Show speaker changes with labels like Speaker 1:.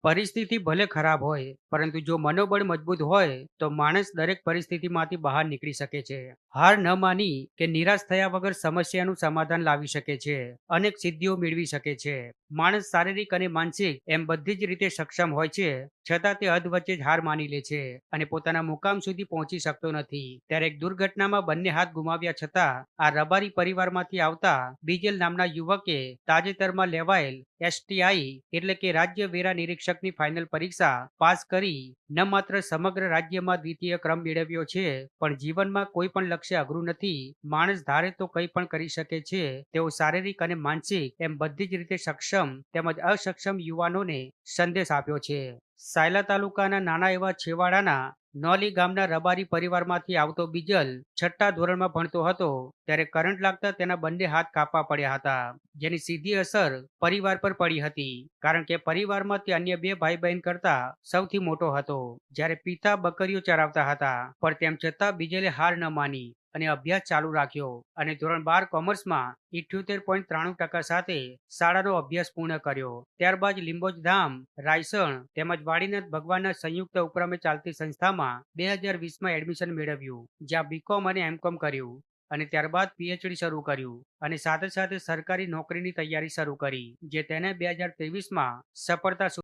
Speaker 1: પરિસ્થિતિ ભલે ખરાબ હોય, પરંતુ જો મનોબળ મજબૂત હોય, તો માણસ દરેક પરિસ્થિતિમાંથી બહાર નીકળી શકે છે. હાર ન માની કે નિરાશ થયા વગર સમસ્યાનું સમાધાન લાવી શકે છે. અનેક સિદ્ધિઓ મેળવી શકે છે. માણસ શારીરિક અને માનસિક એમ બધી જ રીતે સક્ષમ હોય છે, છતાં તે અધ વચ્ચે જ હાર માની લે છે અને પોતાના મુકામ સુધી પહોંચી શકતો નથી. ત્યારે એક દુર્ઘટનામાં બંને હાથ ગુમાવ્યા છતાં આ રબારી પરિવારમાંથી આવતા બીજલ નામના યુવકે તાજેતરમાં લેવાયેલ એસટીઆઈ એટલે કે રાજ્ય વેરા નિરીક્ષકની ફાઇનલ પરીક્ષા પાસ કરી ન માત્ર સમગ્ર રાજ્યમાં દ્વિતીય ક્રમ મેળવ્યો છે, પણ જીવનમાં કોઈ પણ લક્ષ્ય અઘરું નથી. માણસ ધારે તો કંઈ પણ કરી શકે છે. તેઓ શારીરિક અને માનસિક એમ બધી જ રીતે સક્ષમ તેમજ અસક્ષમ યુવાનોને સંદેશ આપ્યો છે. સાયલા તાલુકાના નાના એવા છેવાડાના નોલી ગામના રબારી પરિવારમાંથી આવતો બીજલ છઠ્ઠા ધોરણમાં ભણતો હતો, ત્યારે કરંટ લાગતા તેના બંને હાથ કાપવા પડ્યા હતા, જેની સીધી અસર પરિવાર પર પડી હતી. કારણ કે પરિવારમાં તે અન્ય બે ભાઈ બહેન કરતા સૌથી મોટો હતો. જ્યારે પિતા બકરીઓ ચરાવતા હતા, પણ તેમ છતાં બીજલે હાર ન માની અને અભ્યાસ ચાલુ રાખ્યો અને ધોરણ 12 કોમર્સમાં 78.93% સાથે શાળાનો અભ્યાસ પૂર્ણ કર્યો. ત્યારબાદ લીંબોજ ધામ, રાયસણ તેમજ વાડીનાથ ભગવાનના સંયુક્ત ઉપક્રમે ચાલતી સંસ્થામાં 2020માં એડમિશન મેળવ્યું, જ્યાં બીકોમ અને એમકોમ કર્યું અને ત્યારબાદ પીએચડી શરૂ કર્યું અને સાથે સાથે સરકારી નોકરીની તૈયારી શરૂ કરી, જે તેને 2023માં સફળતા